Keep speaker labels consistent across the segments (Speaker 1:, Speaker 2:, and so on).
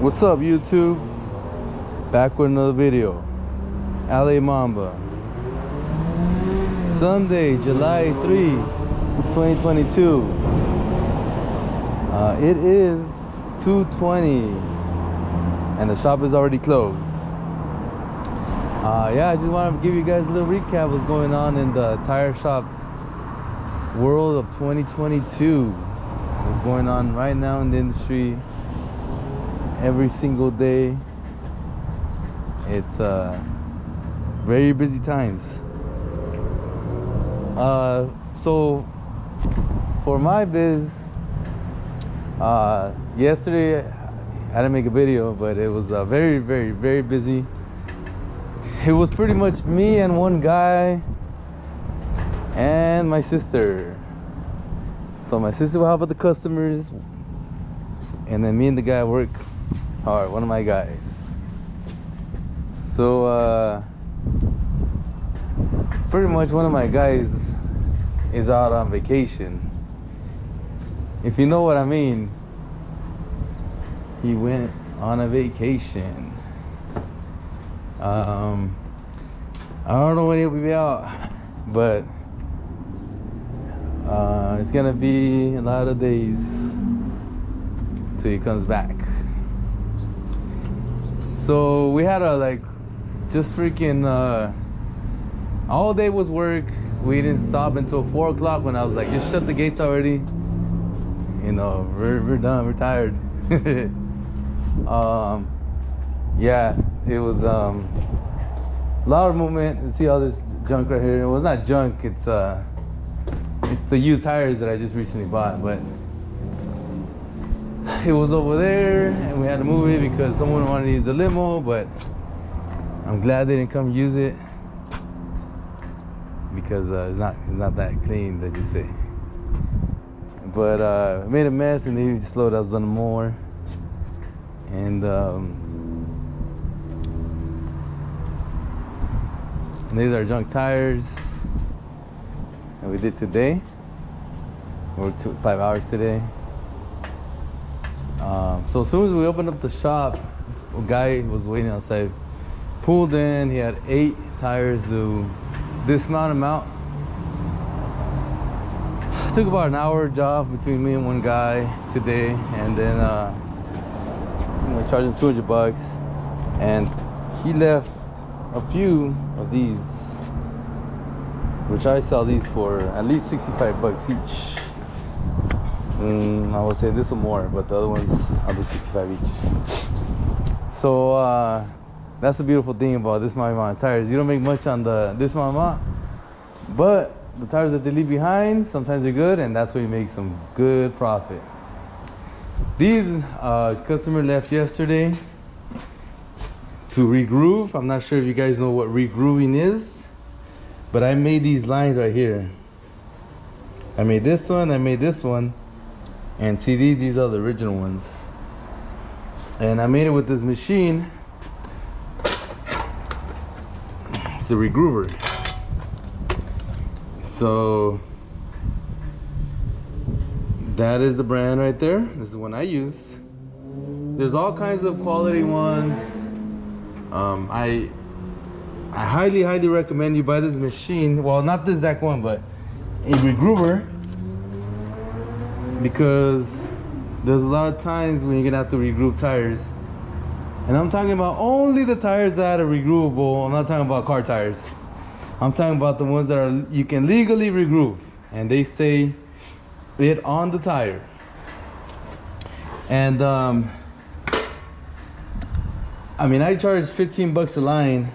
Speaker 1: What's up, YouTube? Back with another video. LA Mamba. Sunday, July 3, 2022. It is 2:20 and the shop is already closed. Yeah, I just wanted to give you guys a little recap of what's going on in the tire shop world of 2022. What's going on right now in the industry every single day. It's very busy times. So for my biz, yesterday I didn't make a video, but it was very busy. It was pretty much me and one guy and my sister. So my sister will help with the customers, and then me and the guy work hard, one of my guys. So pretty much one of my guys is out on vacation. If you know what I mean, he went on a vacation. I don't know when he'll be out, but it's gonna be a lot of days till he comes back. So we had a just freaking all day was work. We didn't stop until 4 o'clock when I was like, just shut the gates already. You know, we're done, we're tired. Yeah, it was a lot of movement. You see all this junk right here. Well, it's not junk, it's the used tires that I just recently bought, but it was over there and we had to move it because someone wanted to use the limo, but I'm glad they didn't come use it because it's not that clean, they just say. But it made a mess and they just slowed us down more. And these are junk tires that we did today. We worked 5 hours today. So as soon as we opened up the shop, a guy was waiting outside, pulled in. He had 8 tires to dismount them out. It took about an hour job between me and one guy today, and then charged him $200, and he left a few of these, which I sell these for at least $65 each. I would say this one more, but the other ones I'll do 65 each. So that's the beautiful thing about this amount of tires. You don't make much on this amount, but the tires that they leave behind, sometimes they're good, and that's where you make some good profit. These customer left yesterday to regroove. I'm not sure if you guys know what regrooving is, but I made these lines right here. I made this one, I made this one, and see these are the original ones. And I made it with this machine. It's a regroover. So that is the brand right there. This is the one I use. There's all kinds of quality ones. I highly recommend you buy this machine. Well, not the exact one, but a regroover, because there's a lot of times when you're gonna have to regroove tires. And I'm talking about only the tires that are regroovable. I'm not talking about car tires. I'm talking about the ones that you can legally regroove, and they say it on the tire. And I mean, I charge $15 a line,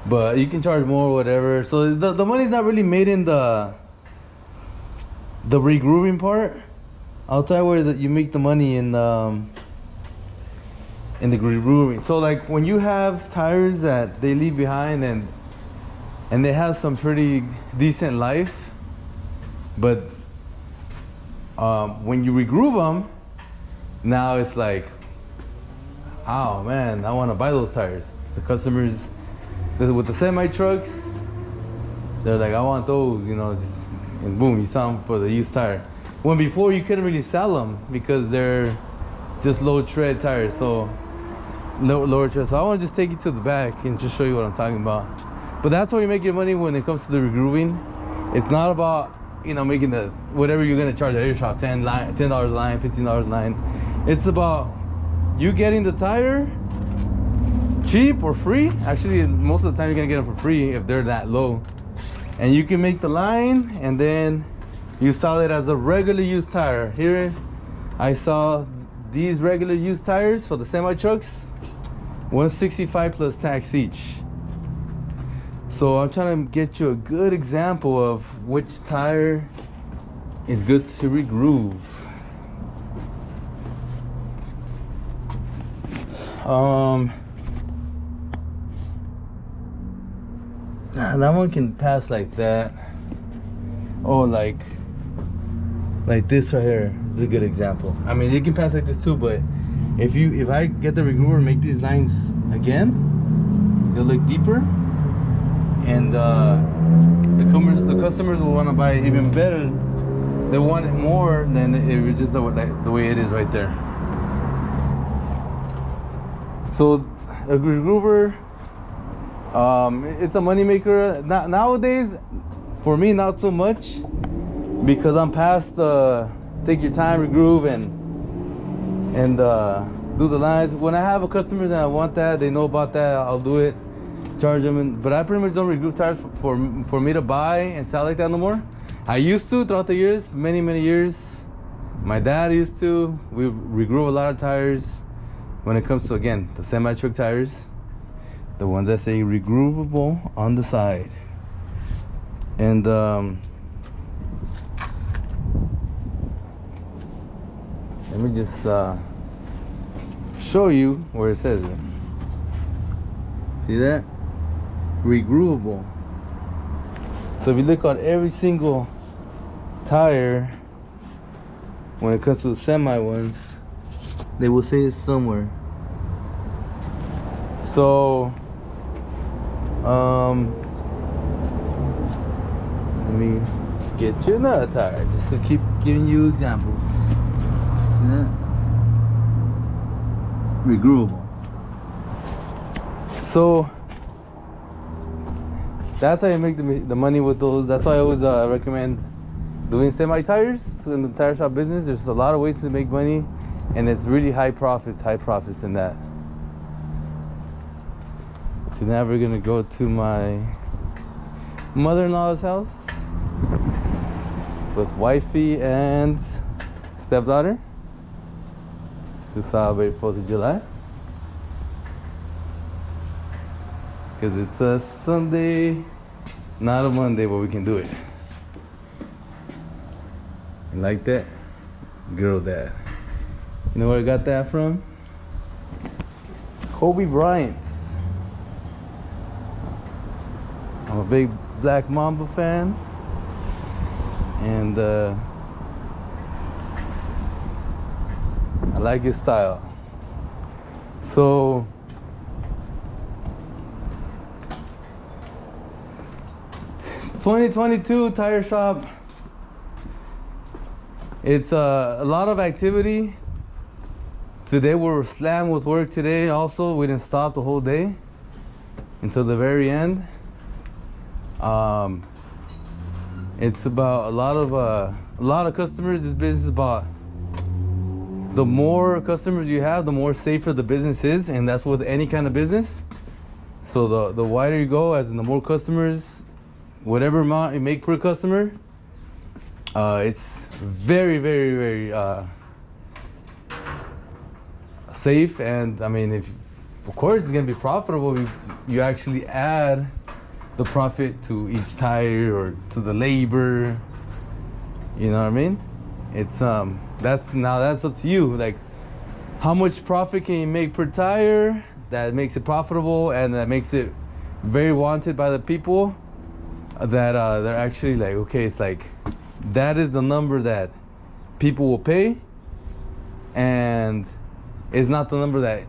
Speaker 1: but you can charge more or whatever. So the money's not really made in the regrooving part. I'll tell you where you make the money in the regrooving. So like when you have tires that they leave behind and they have some pretty decent life, but when you regroove them, now it's like, oh man, I want to buy those tires. The customers with the semi trucks, they're like, I want those, you know, and boom, you sell them for the used tire. When before you couldn't really sell them because they're just low tread tires. So lower tread. So I want to just take you to the back and just show you what I'm talking about. But that's where you make your money when it comes to the regrooving. It's not about, you know, making the whatever you're gonna charge at your shop, $10 a line, $15 a line. It's about you getting the tire cheap or free. Actually, most of the time you're gonna get them for free if they're that low. And you can make the line and then you sell it as a regular used tire. Here I saw these regular used tires for the semi trucks, $165 plus tax each. So I'm trying to get you a good example of which tire is good to regroove. That one can pass like that. Oh, like this right here is a good example. I mean, it can pass like this too, but if I get the regroover and make these lines again, they'll look deeper, and the customers will want to buy it even better. They want it more than it was just the way it is right there. So a regroover, it's a money maker. Nowadays, for me, not so much, because I'm past take your time, regroove, and do the lines. When I have a customer that I want that, they know about that, I'll do it, charge them. But I pretty much don't regroove tires for me to buy and sell like that no more. I used to throughout the years, many years. My dad used to. We regroove a lot of tires. When it comes to, again, the semi-truck tires, the ones that say regroovable on the side. And let me just show you where it says it. See that? Regroovable. So if you look on every single tire, when it comes to the semi ones, they will say it somewhere. So let me get you another tire just to keep giving you examples. See that? Regroovable. So that's how you make the money with those. That's why I always recommend doing semi tires in the tire shop business. There's a lot of ways to make money, and it's really high profits in that. So now we're gonna go to my mother-in-law's house with wifey and stepdaughter to celebrate 4th of July. Because it's a Sunday, not a Monday, but we can do it. You like that? Girl dad. You know where I got that from? Kobe Bryant. I'm a big Black Mamba fan, and I like his style. So ...2022 tire shop. It's a lot of activity. Today we were slammed with work today also. We didn't stop the whole day until the very end. It's about a lot of customers. This business is about, the more customers you have, the more safer the business is, and that's with any kind of business. So the wider you go, as in the more customers, whatever amount you make per customer, it's very safe. And I mean, of course it's gonna be profitable. You actually add the profit to each tire or to the labor, you know what I mean? It's that's up to you. Like, how much profit can you make per tire that makes it profitable and that makes it very wanted by the people, that they're actually like, okay, it's like, that is the number that people will pay, and it's not the number that,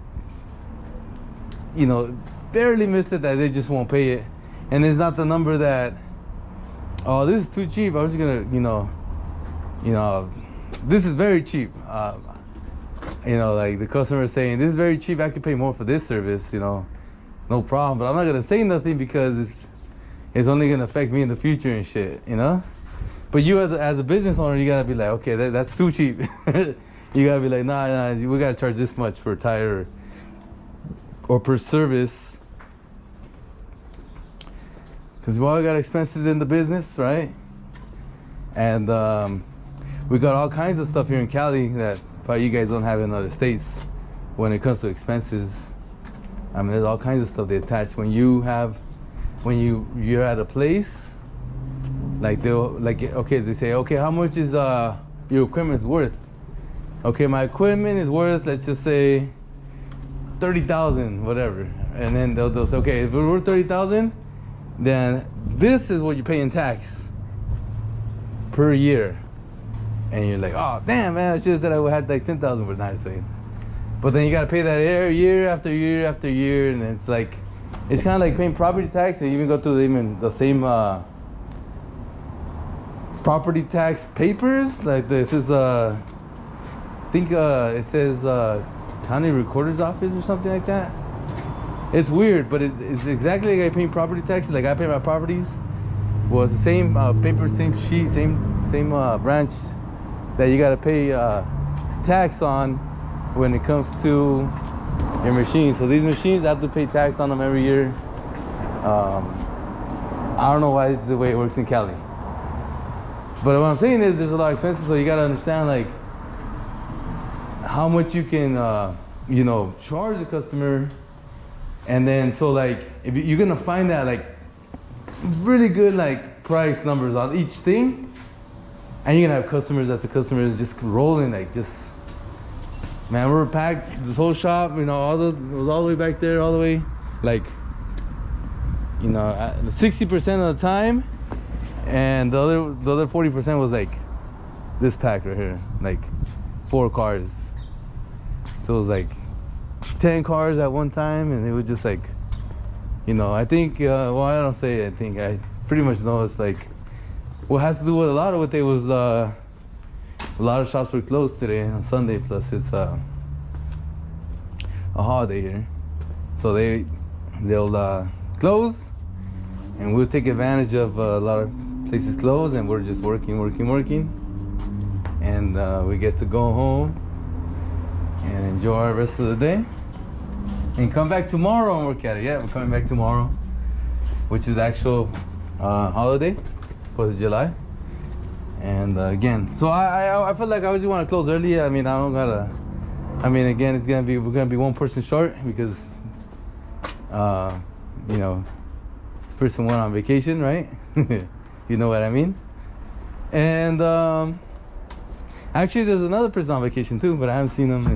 Speaker 1: you know, barely missed it, that they just won't pay it. And it's not the number that, oh, this is too cheap, I'm just gonna, you know, this is very cheap. you know, like the customer is saying, this is very cheap, I could pay more for this service, you know, no problem. But I'm not gonna say nothing because it's only gonna affect me in the future and shit, you know. But you as a business owner, you gotta be like, okay, that's too cheap. You gotta be like, nah, we gotta charge this much for a tire or per service, because we all got expenses in the business, right? And we got all kinds of stuff here in Cali that probably you guys don't have in other states when it comes to expenses. I mean, there's all kinds of stuff they attach when you're at a place. Like they say, okay, how much is your equipment worth? Okay, my equipment is worth, let's just say 30,000, whatever. And then they'll say, okay, if it's worth 30,000, then this is what you pay in tax per year. And you're like, oh damn, man, I should have said I had like 10,000, but not saying. But then you gotta pay that year after year after year, and it's like, it's kind of like paying property tax. They even go through the same property tax papers. Like this is I think it says county recorder's office or something like that. It's weird, but it's exactly like I pay property taxes. Like I pay my properties. Well, it's the same paper, same sheet, same branch that you gotta pay tax on when it comes to your machines. So these machines, I have to pay tax on them every year. I don't know why it's the way it works in Cali. But what I'm saying is there's a lot of expenses, so you gotta understand like how much you can you know, charge the customer. And then so like if you're gonna find that like really good like price numbers on each thing, and you're gonna have customers after customers just rolling, like just, man, we're packed this whole shop, you know, it was all the way back there, all the way like, you know, 60% of the time, and the other 40% was like this pack right here, like 4 cars. So it was like 10 cars at one time, and it was just like, you know, I think well, I don't say I think, I pretty much know it's like what has to do with a lot of it was a lot of shops were closed today on Sunday, plus it's a holiday here, so they'll close, and we'll take advantage of a lot of places closed, and we're just working, and we get to go home and enjoy our rest of the day and come back tomorrow and work at it. Yeah, we're coming back tomorrow, which is the actual holiday, 4th of July. And again, so I feel like I just want to close early. I mean, I don't gotta, I mean, again, we're gonna be one person short because you know, this person went on vacation, right? You know what I mean? And actually there's another person on vacation too, but I haven't seen him,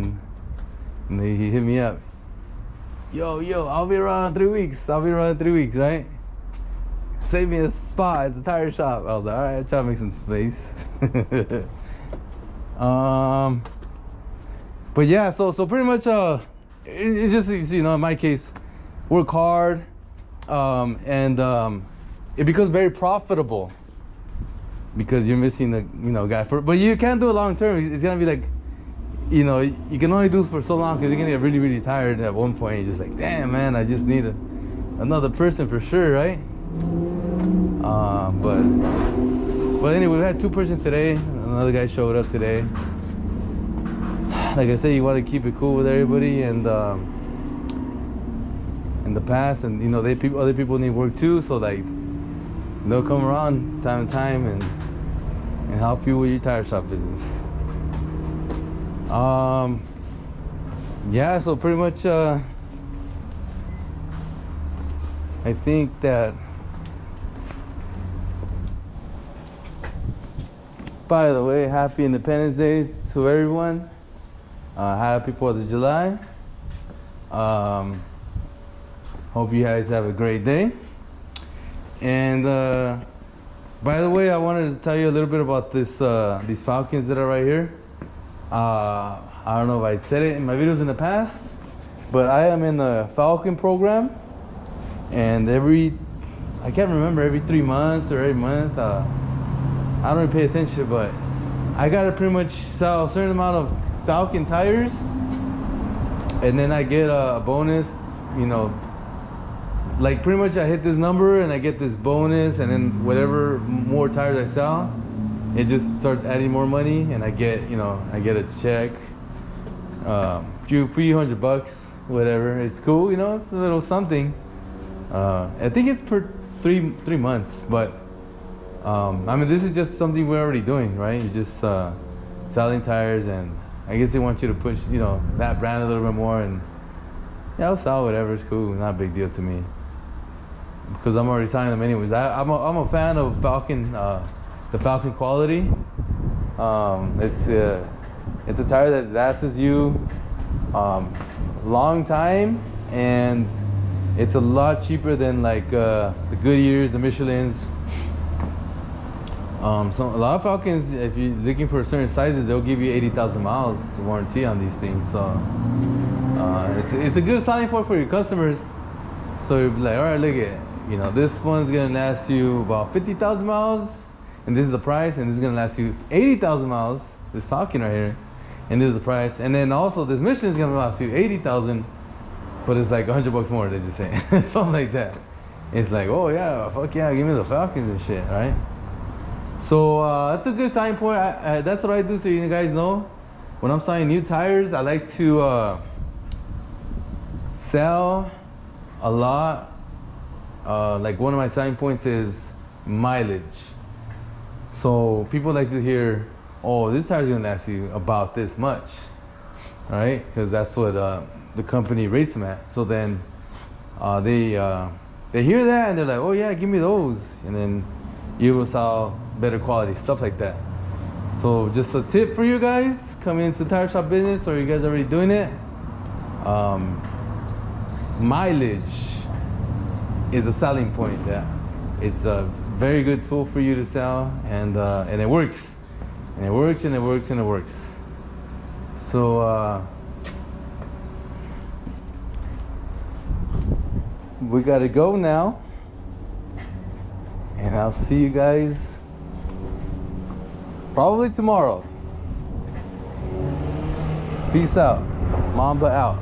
Speaker 1: and he hit me up. Yo, I'll be around in 3 weeks. Right? Save me a spot at the tire shop. I was like, all right, try to make some space. But yeah, so pretty much it just, you know, in my case, work hard, and it becomes very profitable because you're missing the, you know, guy but you can't do it long term. It's gonna be like, you know, you can only do it for so long because you're gonna get really, really tired at one point. You're just like, damn, man, I just need another person for sure, right? But anyway, we had 2 persons today. Another guy showed up today. Like I said, you want to keep it cool with everybody, and in the past, and you know, other people need work too, so like they'll come around time to time and help you with your tire shop business. Yeah, so pretty much I think that, by the way, happy Independence Day to everyone. Happy 4th of July. Hope you guys have a great day. And by the way, I wanted to tell you a little bit about these Falcons that are right here. I don't know if I said it in my videos in the past, but I am in the Falcon program, and I can't remember, every 3 months or every month, I don't really pay attention, but I gotta pretty much sell a certain amount of Falcon tires and then I get a bonus, you know, like pretty much I hit this number and I get this bonus, and then whatever more tires I sell, it just starts adding more money, and I get, you know, I get a check, few hundred bucks, whatever. It's cool, you know, it's a little something. I think it's per three months, but I mean, this is just something we're already doing, right? You're just selling tires, and I guess they want you to push, you know, that brand a little bit more, and yeah, I'll sell whatever. It's cool, not a big deal to me, because I'm already selling them anyways. I'm a fan of Falken, the Falken quality. It's a tire that lasts you long time, and it's a lot cheaper than like the Goodyears, the Michelins. So a lot of Falkens, if you're looking for certain sizes, they'll give you 80,000 miles warranty on these things. So it's a good selling point for your customers. So you're like, all right, look at, you know, this one's gonna last you about 50,000 miles, and this is the price, and this is gonna last you 80,000 miles. This Falken right here, and this is the price. And then also this Michelin is gonna last you 80,000, but it's like $100 more. They just say something like that. It's like, oh yeah, fuck yeah, give me the Falkens and shit, right? So that's a good selling point. That's what I do, so you guys know. When I'm selling new tires, I like to sell a lot. Like one of my selling points is mileage. So people like to hear, oh, this tire's gonna last you about this much, right? Because that's what the company rates them at. So then they hear that and they're like, oh yeah, give me those, and then you will sell better quality stuff like that. So just a tip for you guys coming into tire shop business, or you guys already doing it, mileage is a selling point. Yeah, it's a very good tool for you to sell, and it works, and it works, and it works, and it works. So we gotta go now, and I'll see you guys probably tomorrow. Peace out. Mamba out.